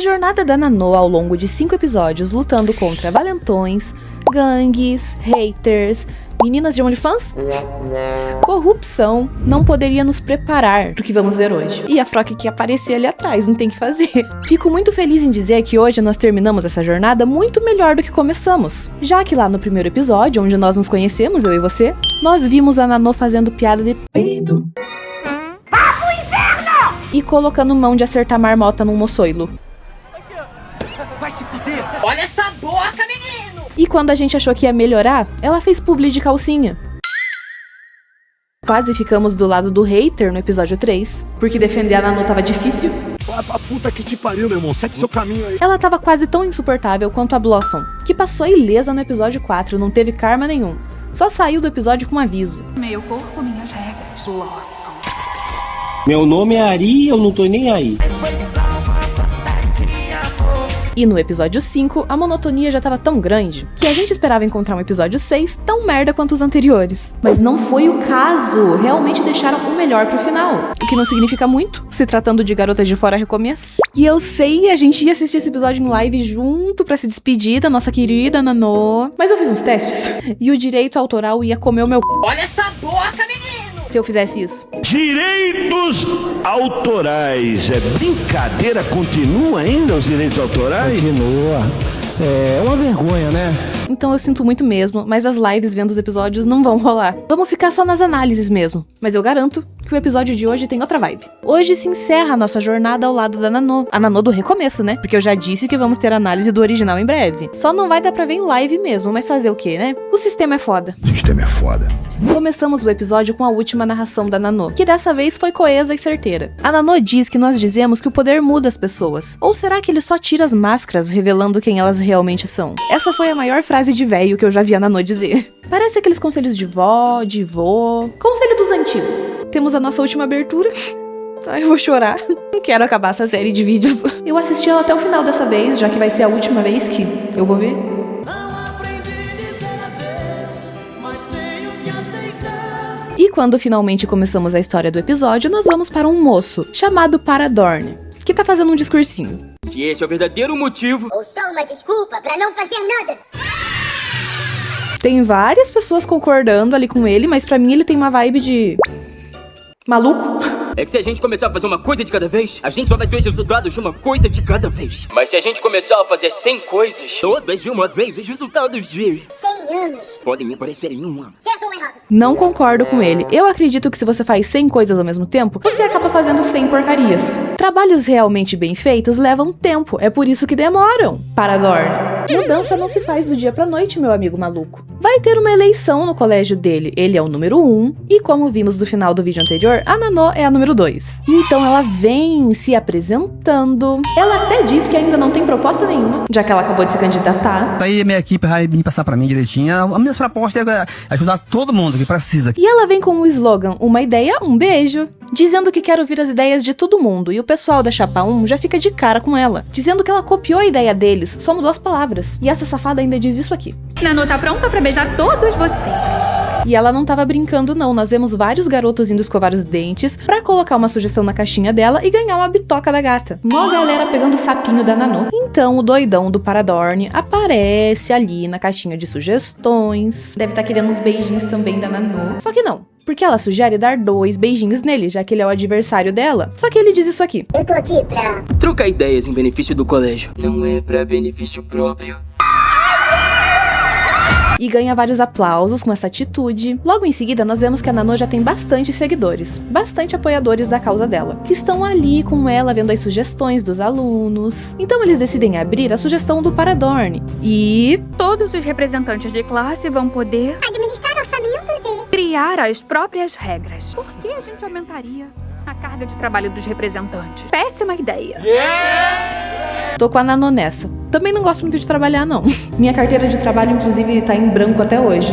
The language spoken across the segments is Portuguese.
jornada da Nanô ao longo de 5 episódios lutando contra valentões, gangues, haters, meninas de OnlyFans, corrupção, não poderia nos preparar pro que vamos ver hoje. E a Frock que aparecer ali atrás, não tem o que fazer. Fico muito feliz em dizer que hoje nós terminamos essa jornada muito melhor do que começamos. Já que lá no primeiro episódio, onde nós nos conhecemos, eu e você, nós vimos a Nanô fazendo piada de peido. Vá pro inferno! E colocando mão de acertar marmota num moçoilo. Vai se fuder! Olha essa boca, menino! E quando a gente achou que ia melhorar, ela fez publi de calcinha. Quase ficamos do lado do hater no episódio 3, porque defender a Nanô tava difícil. A puta que te pariu, meu irmão. Segue seu caminho aí. Ela tava quase tão insuportável quanto a Blossom, que passou ilesa no episódio 4, não teve karma nenhum. Só saiu do episódio com um aviso. Meu corpo, minhas regras. Blossom. Meu nome é Ari e eu não tô nem aí. E no episódio 5, a monotonia já tava tão grande que a gente esperava encontrar um episódio 6 tão merda quanto os anteriores. Mas não foi o caso, realmente deixaram o melhor pro final. O que não significa muito, se tratando de Garotas de Fora Recomeço. E eu sei, a gente ia assistir esse episódio em live junto pra se despedir da nossa querida Nanô. Mas eu fiz uns testes e o direito autoral ia comer o meu... Olha essa boca, menino! Se eu fizesse isso. Direitos autorais. É brincadeira? Continua ainda os direitos autorais? Continua. É uma vergonha, né? Então eu sinto muito mesmo, mas as lives vendo os episódios não vão rolar. Vamos ficar só nas análises mesmo. Mas eu garanto que o episódio de hoje tem outra vibe. Hoje se encerra a nossa jornada ao lado da Nanô. A Nanô do recomeço, né? Porque eu já disse que vamos ter análise do original em breve. Só não vai dar pra ver em live mesmo, mas fazer o quê, né? O sistema é foda. O sistema é foda. Começamos o episódio com a última narração da Nanô, que dessa vez foi coesa e certeira. A Nanô diz que nós dizemos que o poder muda as pessoas. Ou será que ele só tira as máscaras, revelando quem elas realmente são? Essa foi a maior frase de véio que eu já vi a Nanô dizer. Parece aqueles conselhos de vó, de vô... Conselho dos antigos. Temos a nossa última abertura. Ai, eu vou chorar. Não quero acabar essa série de vídeos. Eu assisti ela até o final dessa vez, já que vai ser a última vez que eu vou ver. E quando finalmente começamos a história do episódio, nós vamos para um moço chamado Paradorn, que tá fazendo um discursinho. Se esse é o verdadeiro motivo... Ou só uma desculpa pra não fazer nada. Tem várias pessoas concordando ali com ele, mas pra mim ele tem uma vibe de... maluco? É que se a gente começar a fazer uma coisa de cada vez, a gente só vai ter os resultados de uma coisa de cada vez. Mas se a gente começar a fazer 100 coisas, todas de uma vez, os resultados de... 100 anos. podem aparecer em um ano. Certo ou errado? Não concordo com ele. Eu acredito que se você faz 100 coisas ao mesmo tempo, você acaba fazendo 100 porcarias. Trabalhos realmente bem feitos levam tempo, é por isso que demoram. Paradorn. Mudança não se faz do dia pra noite, meu amigo maluco. Vai ter uma eleição no colégio dele. Ele é o número 1, e como vimos no final do vídeo anterior, a Nanô é a número 2. Então ela vem se apresentando. Ela até diz que ainda não tem proposta nenhuma, já que ela acabou de se candidatar. Aí minha equipe vai me passar pra mim direitinho. A minha proposta é ajudar todo mundo que precisa. E ela vem com o slogan, uma ideia, um beijo. Dizendo que quer ouvir as ideias de todo mundo, e o pessoal da Chapa 1 já fica de cara com ela, dizendo que ela copiou a ideia deles, só mudou as palavras. E essa safada ainda diz isso aqui. Nanô tá pronta pra beijar todos vocês. E ela não tava brincando não, nós vemos vários garotos indo escovar os dentes pra colocar uma sugestão na caixinha dela e ganhar uma bitoca da gata. Mó galera pegando o sapinho da Nanô. Então o doidão do Paradorn aparece ali na caixinha de sugestões. Deve estar querendo uns beijinhos também da Nanô. Só que não, porque ela sugere dar 2 beijinhos nele, já que ele é o adversário dela. Só que ele diz isso aqui. Eu tô aqui pra... trocar ideias em benefício do colégio. Não é pra benefício próprio. E ganha vários aplausos com essa atitude. Logo em seguida, nós vemos que a Nanô já tem bastante seguidores, bastante apoiadores da causa dela, que estão ali com ela vendo as sugestões dos alunos. Então eles decidem abrir a sugestão do Paradorn. E... todos os representantes de classe vão poder administrar orçamentos e... criar as próprias regras. Por que a gente aumentaria a carga de trabalho dos representantes? Péssima ideia. tô com a Nanô nessa. Também não gosto muito de trabalhar, não. Minha carteira de trabalho, inclusive, tá em branco até hoje.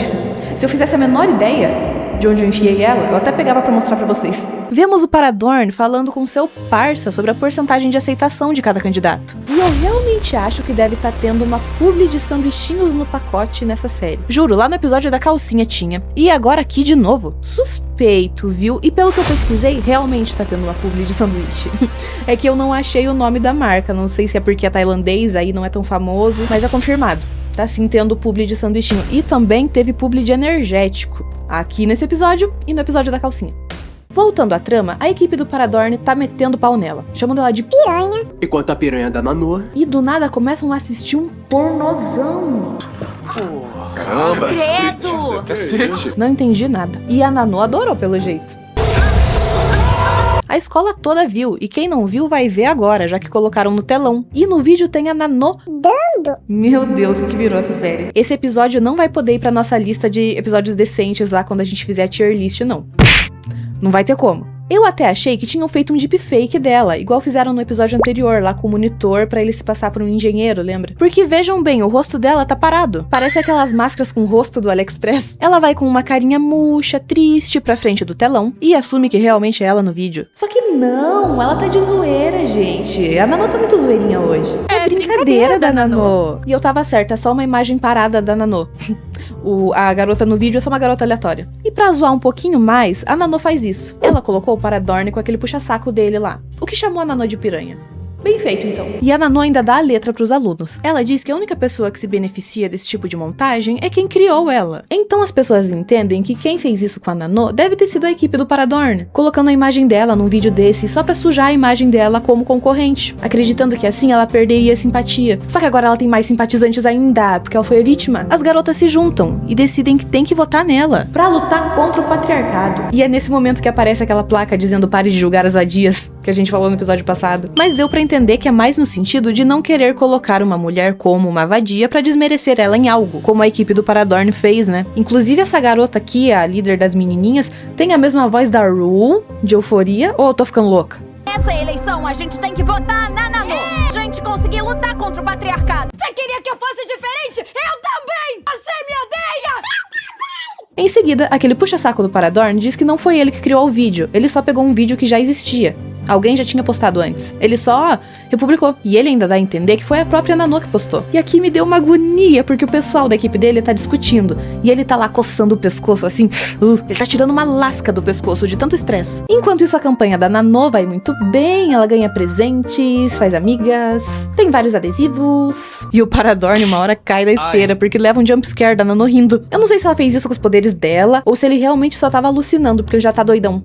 Se eu fizesse a menor ideia, de onde eu enfiei ela? Eu até pegava pra mostrar pra vocês. Vemos o Paradorn falando com seu parça sobre a porcentagem de aceitação de cada candidato. E eu realmente acho que deve estar tendo uma publi de sanduichinhos no pacote nessa série. Juro, lá no episódio da calcinha tinha. E agora aqui de novo. Suspeito, viu? E pelo que eu pesquisei, realmente tá tendo uma publi de sanduíche. É que eu não achei o nome da marca. Não sei se é porque é tailandês, aí não é tão famoso, mas é confirmado. Tá sim tendo publi de sanduichinho. E também teve publi de energético. Aqui nesse episódio e no episódio da calcinha. Voltando à trama, a equipe do Paradorn tá metendo pau nela, chamando ela de piranha. Enquanto a piranha da Nanô. E do nada começam a assistir um pornozão. Caramba, cacete. Não entendi nada. E a Nanô adorou pelo jeito. A escola toda viu, e quem não viu vai ver agora, já que colocaram no telão. E no vídeo tem a Nanô dando. Meu Deus, o que virou essa série? Esse episódio não vai poder ir pra nossa lista de episódios decentes lá quando a gente fizer a tier list, não. Não vai ter como. Eu até achei que tinham feito um deepfake dela, igual fizeram no episódio anterior, lá com o monitor, pra ele se passar por um engenheiro, lembra? Porque vejam bem, o rosto dela tá parado. Parece aquelas máscaras com o rosto do AliExpress. Ela vai com uma carinha murcha, triste, pra frente do telão, e assume que realmente é ela no vídeo. Só que não, ela tá de zoeira, gente. A Nanô tá muito zoeirinha hoje. É brincadeira da Nanô. E eu tava certa, é só uma imagem parada da Nanô. A garota no vídeo é só uma garota aleatória. E pra zoar um pouquinho mais, a Nanô faz isso. Ela colocou o Paradorn com aquele puxa-saco dele lá, o que chamou a Nanô de piranha. Bem feito, então. E a Nanô ainda dá a letra pros alunos. Ela diz que a única pessoa que se beneficia desse tipo de montagem é quem criou ela. Então as pessoas entendem que quem fez isso com a Nanô deve ter sido a equipe do Paradorn, colocando a imagem dela num vídeo desse só pra sujar a imagem dela como concorrente, acreditando que assim ela perderia simpatia. Só que agora ela tem mais simpatizantes ainda, porque ela foi a vítima. As garotas se juntam e decidem que tem que votar nela, pra lutar contra o patriarcado. E é nesse momento que aparece aquela placa dizendo pare de julgar as vadias, que a gente falou no episódio passado. Mas deu pra entender que é mais no sentido de não querer colocar uma mulher como uma vadia pra desmerecer ela em algo, como a equipe do Paradorn fez, né? Inclusive essa garota aqui, a líder das menininhas, tem a mesma voz da Rue, de Euforia, ou eu tô ficando louca? Essa eleição a gente tem que votar na Nanô. A gente conseguir lutar contra o patriarcado. Você queria que eu fosse diferente? Eu também! Você me odeia! Em seguida, aquele puxa-saco do Paradorn diz que não foi ele que criou o vídeo, ele só pegou um vídeo que já existia. Alguém já tinha postado antes. Ele só republicou. E ele ainda dá a entender que foi a própria Nanô que postou. E aqui me deu uma agonia, porque o pessoal da equipe dele tá discutindo. E ele tá lá coçando o pescoço, assim. Ele tá tirando uma lasca do pescoço de tanto estresse. Enquanto isso, a campanha da Nanô vai muito bem. Ela ganha presentes, faz amigas, tem vários adesivos. E o Paradorn uma hora cai da esteira, porque leva um jumpscare da Nanô rindo. Eu não sei se ela fez isso com os poderes dela, ou se ele realmente só tava alucinando, porque ele já tá doidão.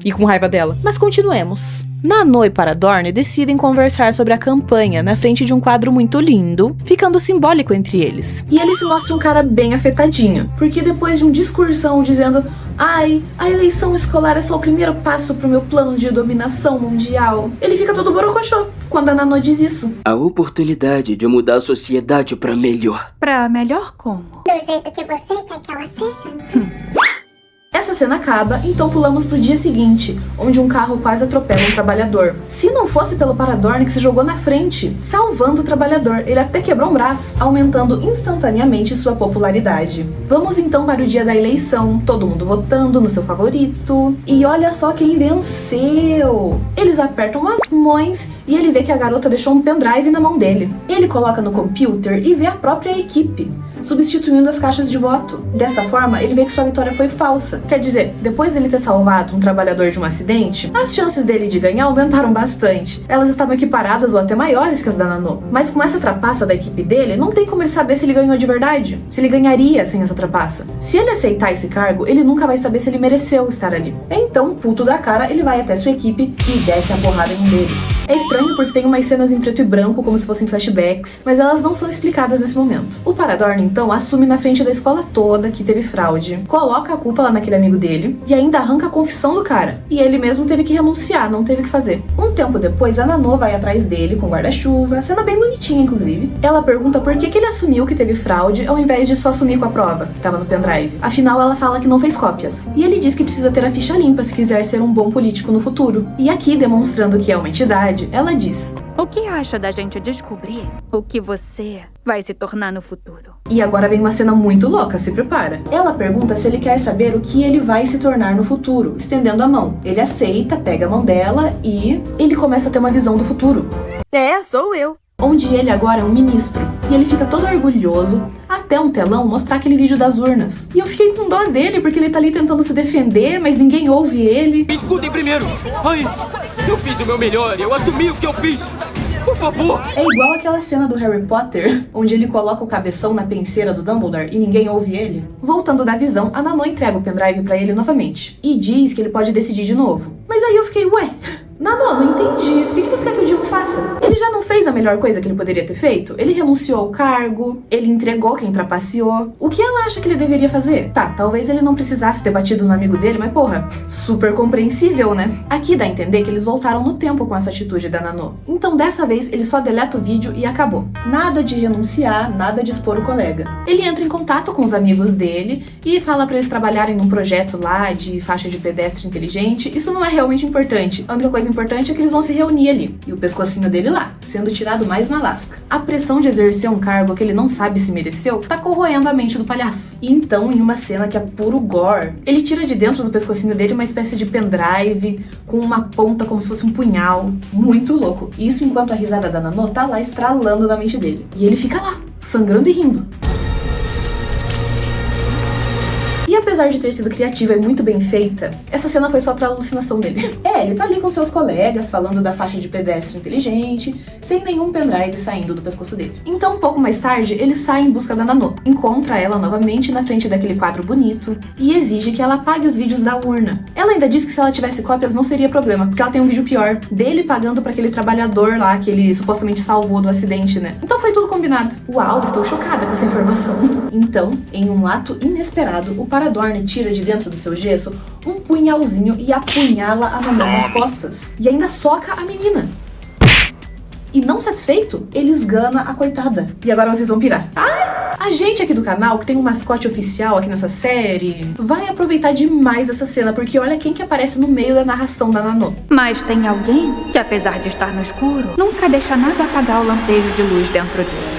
E com raiva dela. Mas continuemos. Nanô e Paradorn decidem conversar sobre a campanha na frente de um quadro muito lindo, ficando simbólico entre eles. E ele se mostra um cara bem afetadinho, porque depois de um discursão dizendo ai, a eleição escolar é só o primeiro passo pro meu plano de dominação mundial, ele fica todo borocochô quando a Nanô diz isso. A oportunidade de mudar a sociedade pra melhor. Pra melhor como? Do jeito que você quer que ela seja. Essa cena acaba, então pulamos pro dia seguinte, onde um carro quase atropela um trabalhador. Se não fosse pelo Paradorn que se jogou na frente, salvando o trabalhador, ele até quebrou um braço, aumentando instantaneamente sua popularidade. Vamos então para o dia da eleição, todo mundo votando no seu favorito. E olha só quem venceu! Eles apertam as mãos e ele vê que a garota deixou um pendrive na mão dele. Ele coloca no computer e vê a própria equipe, substituindo as caixas de voto. Dessa forma, ele vê que sua vitória foi falsa. Quer dizer, depois dele ter salvado um trabalhador de um acidente, as chances dele de ganhar aumentaram bastante. Elas estavam equiparadas ou até maiores que as da Nanô. Mas com essa trapaça da equipe dele, não tem como ele saber se ele ganhou de verdade. Se ele ganharia sem essa trapaça. Se ele aceitar esse cargo, ele nunca vai saber se ele mereceu estar ali. Então, puto da cara, ele vai até sua equipe e desce a porrada em um deles. É estranho porque tem umas cenas em preto e branco, como se fossem flashbacks, mas elas não são explicadas nesse momento. O Paradorn, então, assume na frente da escola toda que teve fraude, coloca a culpa lá naquele amigo dele e ainda arranca a confissão do cara. E ele mesmo teve que renunciar, não teve o que fazer. Um tempo depois, a Nanô vai atrás dele com guarda-chuva, cena bem bonitinha, inclusive. Ela pergunta por que ele assumiu que teve fraude ao invés de só assumir com a prova, que tava no pendrive. Afinal, ela fala que não fez cópias. E ele diz que precisa ter a ficha limpa se quiser ser um bom político no futuro. E aqui, demonstrando que é uma entidade, ela ela diz: O que acha da gente descobrir o que você vai se tornar no futuro? E agora vem uma cena muito louca, se prepara. Ela pergunta se ele quer saber o que ele vai se tornar no futuro, estendendo a mão. Ele aceita, pega a mão dela e ele começa a ter uma visão do futuro. É, sou eu. Onde ele agora é um ministro. E ele fica todo orgulhoso, até um telão mostrar aquele vídeo das urnas. E eu fiquei com dó dele, porque ele tá ali tentando se defender, mas ninguém ouve ele. Me escutem primeiro. Ai, eu fiz o meu melhor, eu assumi o que eu fiz. Por favor. É igual aquela cena do Harry Potter, onde ele coloca o cabeção na penseira do Dumbledore e ninguém ouve ele. Voltando da visão, a Nanon entrega o pendrive pra ele novamente. E diz que ele pode decidir de novo. Mas aí eu fiquei, ué... Nanon, não entendi. O que você quer que o Digo faça? Ele já não fez a melhor coisa que ele poderia ter feito? Ele renunciou ao cargo, ele entregou quem trapaceou. O que ela acha que ele deveria fazer? Tá, talvez ele não precisasse ter batido no amigo dele, mas porra, super compreensível, né? Aqui dá a entender que eles voltaram no tempo com essa atitude da Nanon. Então dessa vez ele só deleta o vídeo e acabou. Nada de renunciar, nada de expor o colega. Ele entra em contato com os amigos dele e fala pra eles trabalharem num projeto lá de faixa de pedestre inteligente. Isso não é realmente importante. A única coisa importante é que eles vão se reunir ali. E o pescocinho dele lá, sendo tirado mais uma lasca. A pressão de exercer um cargo que ele não sabe se mereceu tá corroendo a mente do palhaço. E então, em uma cena que é puro gore, ele tira de dentro do pescocinho dele uma espécie de pendrive com uma ponta como se fosse um punhal. Muito louco. Isso enquanto a risada da Nanon tá lá estralando na mente dele. E ele fica lá, sangrando e rindo. E apesar de ter sido criativa e muito bem feita, essa cena foi só pra alucinação dele. Ele tá ali com seus colegas, falando da faixa de pedestre inteligente, sem nenhum pendrive saindo do pescoço dele. Então, um pouco mais tarde, ele sai em busca da Nanon, encontra ela novamente na frente daquele quadro bonito e exige que ela apague os vídeos da urna. Ela ainda diz que se ela tivesse cópias não seria problema, porque ela tem um vídeo pior, dele pagando pra aquele trabalhador lá que ele supostamente salvou do acidente, né? Então foi tudo combinado. Uau, estou chocada com essa informação. Então, em um ato inesperado, o Paradorn tira de dentro do seu gesso um punhalzinho e apunhala a Nanon nas costas. E ainda soca a menina. E não satisfeito, ele esgana a coitada. E agora vocês vão pirar. A gente aqui do canal, que tem um mascote oficial aqui nessa série, vai aproveitar demais essa cena, porque olha quem que aparece no meio da narração da Nanon. Mas tem alguém que, apesar de estar no escuro, nunca deixa nada apagar o lampejo de luz dentro dele.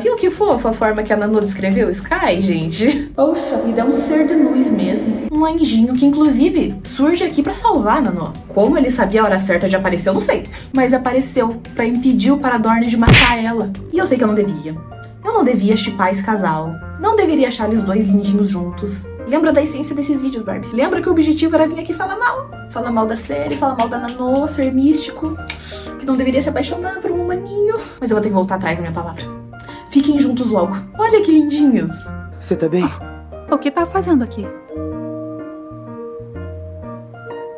Viu que fofo a forma que a Nanon descreveu o Sky, gente? Poxa vida, é um ser de luz mesmo. Um anjinho que, inclusive, surge aqui pra salvar a Nanon. Como ele sabia a hora certa de aparecer, eu não sei. Mas apareceu pra impedir o Paradorn de matar ela. E eu sei que eu não devia. Eu não devia shippar esse casal. Não deveria achar eles dois lindinhos juntos. Lembra da essência desses vídeos, Barbie? Lembra que o objetivo era vir aqui falar mal? Falar mal da série, falar mal da Nanon, ser místico. Que não deveria se apaixonar por um humaninho. Mas eu vou ter que voltar atrás da minha palavra. Fiquem juntos logo. Olha que lindinhos. Você tá bem? O que tá fazendo aqui?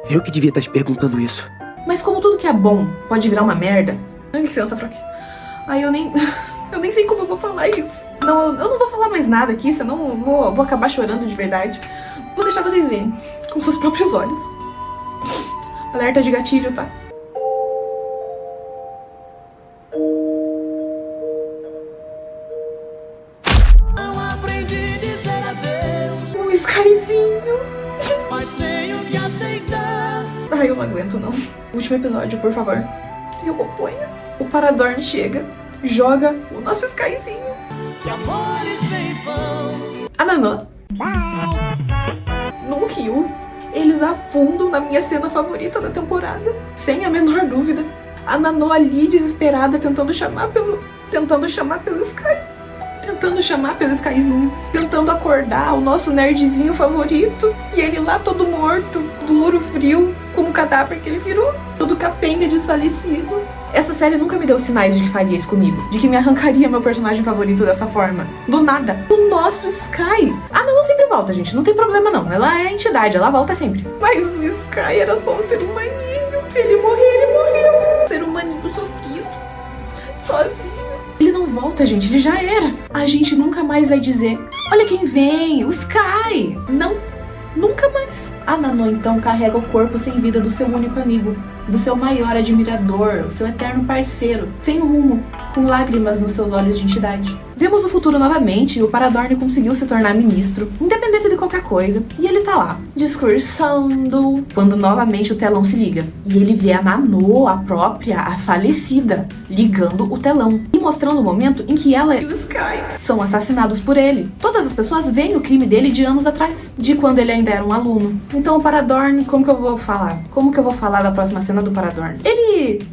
Eu que devia estar te perguntando isso. Mas como tudo que é bom pode virar uma merda... Dá licença, Frank. Eu nem sei como eu vou falar isso. Não, eu não vou falar mais nada aqui, senão eu vou acabar chorando de verdade. Vou deixar vocês verem com seus próprios olhos. Alerta de gatilho, tá? Um Skyzinho. Mas tenho que aceitar. Eu não aguento, não. Último episódio, por favor. Se recomponha. O Paradorn chega, joga o nosso Skyzinho. Que amores sem vão. A Nanon. No rio. Eles afundam na minha cena favorita da temporada. Sem a menor dúvida. A Nanon ali, desesperada, tentando chamar pelo Sky. Tentando chamar pelo Skyzinho. Tentando acordar o nosso nerdzinho favorito. E ele lá todo morto, duro, frio, como o cadáver que ele virou. Todo capenga, desfalecido. Essa série nunca me deu sinais de que faria isso comigo. De que me arrancaria meu personagem favorito dessa forma. Do nada. O nosso Sky. A Nanon sempre volta, gente. Não tem problema, não. Ela é a entidade. Ela volta sempre. Mas o Sky era só um ser humaninho. Se ele morrer, ele morreu. Ser humaninho sofrido. Sozinho. Ele não volta, gente. Ele já era. A gente nunca mais vai dizer: olha quem vem. O Sky. Não. Nunca mais. A Nanon, então, carrega o corpo sem vida do seu único amigo, do seu maior admirador, o seu eterno parceiro, sem rumo, com lágrimas nos seus olhos de entidade. Vemos o futuro novamente e o Paradorn conseguiu se tornar ministro, independente de qualquer coisa, e ele tá lá, discursando, quando novamente o telão se liga. E ele vê a Nanô, a própria, a falecida, ligando o telão e mostrando o momento em que ela e o Sky são assassinados por ele. Todas as pessoas veem o crime dele de anos atrás, de quando ele ainda era um aluno. Então o Paradorn, como que eu vou falar? Como que eu vou falar da próxima cena do Paradorn? Ele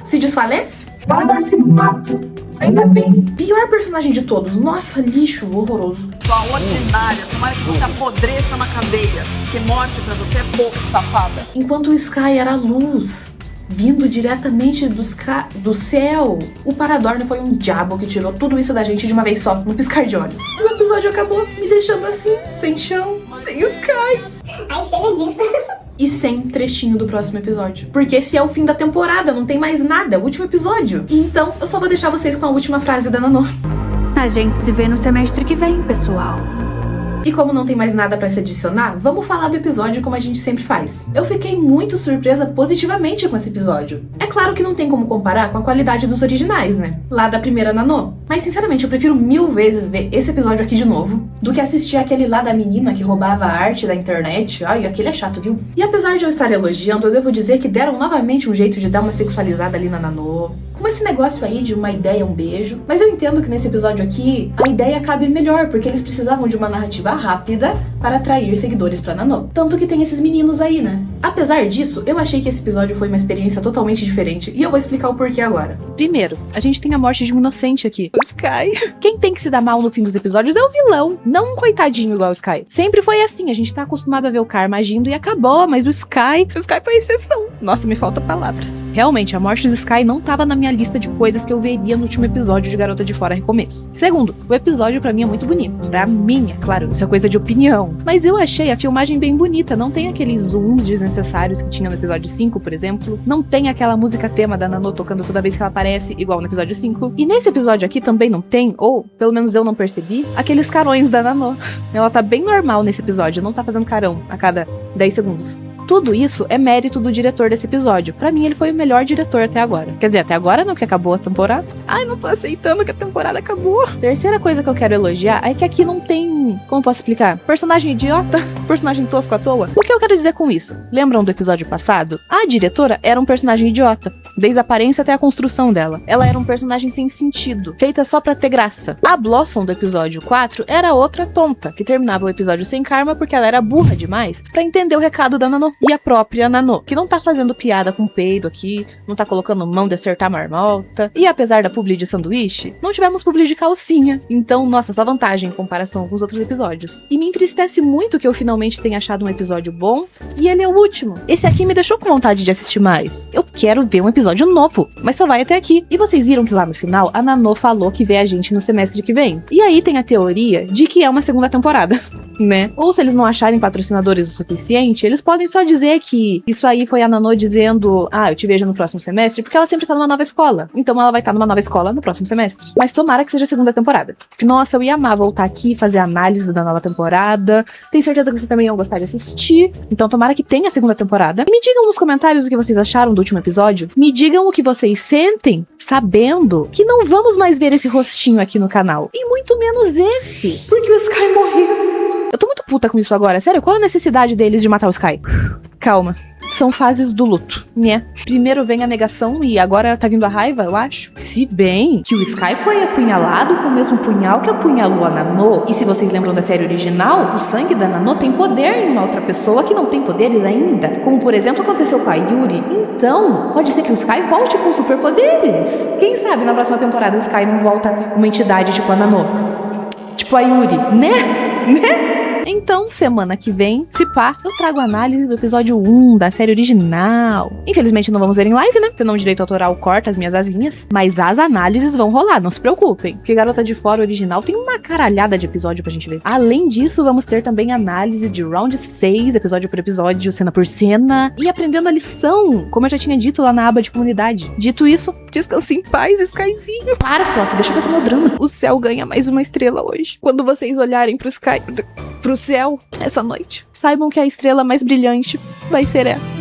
se desfalece? O Paradorn se mata. Ainda bem. Pior personagem de todos. Nossa, lixo horroroso. Sua ordinária, tomara que você apodreça na cadeia. Que morte pra você é pouco, safada. Enquanto o Sky era luz, vindo diretamente do céu, o Paradorn foi um diabo que tirou tudo isso da gente de uma vez só, no piscar de olhos. E o episódio acabou me deixando assim, sem chão, sem Sky. Ai, chega disso. E sem trechinho do próximo episódio. Porque esse é o fim da temporada, não tem mais nada, é o último episódio. Então, eu só vou deixar vocês com a última frase da Nanô. A gente se vê no semestre que vem, pessoal. E como não tem mais nada pra se adicionar, vamos falar do episódio como a gente sempre faz. Eu fiquei muito surpresa positivamente com esse episódio. É claro que não tem como comparar com a qualidade dos originais, né? Lá da primeira Nanô. Mas sinceramente, eu prefiro 1000 vezes ver esse episódio aqui de novo do que assistir aquele lá da menina que roubava a arte da internet. Ai, aquele é chato, viu? E apesar de eu estar elogiando, eu devo dizer que deram novamente um jeito de dar uma sexualizada ali na Nanô. Com esse negócio aí de uma ideia, um beijo. Mas eu entendo que nesse episódio aqui, a ideia cabe melhor, porque eles precisavam de uma narrativa rápida para atrair seguidores pra Nanô. Tanto que tem esses meninos aí, né? Apesar disso, eu achei que esse episódio foi uma experiência totalmente diferente, e eu vou explicar o porquê agora. Primeiro, a gente tem a morte de um inocente aqui, o Sky. Quem tem que se dar mal no fim dos episódios é o vilão, não um coitadinho igual o Sky. Sempre foi assim, a gente tá acostumado a ver o Karma agindo e acabou, mas o Sky foi exceção. Nossa, me faltam palavras. Realmente, a morte do Sky não tava na minha lista de coisas que eu veria no último episódio de Garota de Fora Recomeço. Segundo, o episódio pra mim é muito bonito. Pra mim, é claro, isso é coisa de opinião. Mas eu achei a filmagem bem bonita, não tem aqueles zooms desnecessários que tinha no episódio 5, por exemplo. Não tem aquela música tema da Nanô tocando toda vez que ela aparece, igual no episódio 5. E nesse episódio aqui também não tem, ou pelo menos eu não percebi, aqueles carões da Nanô. Ela tá bem normal nesse episódio, não tá fazendo carão a cada 10 segundos. Tudo isso é mérito do diretor desse episódio. Pra mim, ele foi o melhor diretor até agora. Quer dizer, até agora não, que acabou a temporada. Ai, não tô aceitando que a temporada acabou. Terceira coisa que eu quero elogiar é que aqui não tem... Como eu posso explicar? Personagem idiota? Personagem tosco à toa? O que eu quero dizer com isso? Lembram do episódio passado? A diretora era um personagem idiota. Desde a aparência até a construção dela. Ela era um personagem sem sentido, feita só pra ter graça. A Blossom do episódio 4 era outra tonta, que terminava o episódio sem karma porque ela era burra demais pra entender o recado da Nanô. E a própria Nanô, que não tá fazendo piada com peido aqui, não tá colocando mão de acertar marmota. E apesar da publi de sanduíche, não tivemos publi de calcinha. Então, nossa, só vantagem em comparação com os outros episódios. E me entristece muito que eu finalmente tenha achado um episódio bom, e ele é o último. Esse aqui me deixou com vontade de assistir mais. Eu quero ver um episódio novo, mas só vai até aqui. E vocês viram que lá no final, a Nanô falou que vê a gente no semestre que vem. E aí tem a teoria de que é uma segunda temporada. Né? Ou se eles não acharem patrocinadores o suficiente, eles podem só dizer que isso aí foi a Nanô dizendo: ah, eu te vejo no próximo semestre, porque ela sempre tá numa nova escola. Então ela vai estar numa nova escola no próximo semestre. Mas tomara que seja a segunda temporada. Nossa, eu ia amar voltar aqui e fazer análise da nova temporada. Tenho certeza que vocês também iam gostar de assistir. Então tomara que tenha a segunda temporada. E me digam nos comentários o que vocês acharam do último episódio. Me digam o que vocês sentem sabendo que não vamos mais ver esse rostinho aqui no canal. E muito menos esse, porque o Sky morreu. Eu tô muito puta com isso agora. Sério, qual a necessidade deles de matar o Sky? Calma. São fases do luto, né? Primeiro vem a negação e agora tá vindo a raiva, eu acho. Se bem que o Sky foi apunhalado com o mesmo punhal que apunhalou a Nanô. E se vocês lembram da série original, o sangue da Nanô tem poder em uma outra pessoa que não tem poderes ainda. Como, por exemplo, aconteceu com a Yuri. Então, pode ser que o Sky volte com superpoderes. Quem sabe na próxima temporada o Sky não volta uma entidade tipo a Nanô. Tipo a Yuri, né? Então, semana que vem, se pá, eu trago a análise do episódio 1 da série original. Infelizmente não vamos ver em live, né? Senão o direito autoral corta as minhas asinhas. Mas as análises vão rolar, não se preocupem. Porque Garota de Fora original tem uma caralhada de episódio pra gente ver. Além disso, vamos ter também análise de Round 6, episódio por episódio, cena por cena. E aprendendo a lição, como eu já tinha dito lá na aba de comunidade. Dito isso, descanse em paz, Skyzinho. Para, Flock, deixa eu fazer meu drama. O céu ganha mais uma estrela hoje. Quando vocês olharem pro Sky... pro céu essa noite, saibam que a estrela mais brilhante vai ser essa.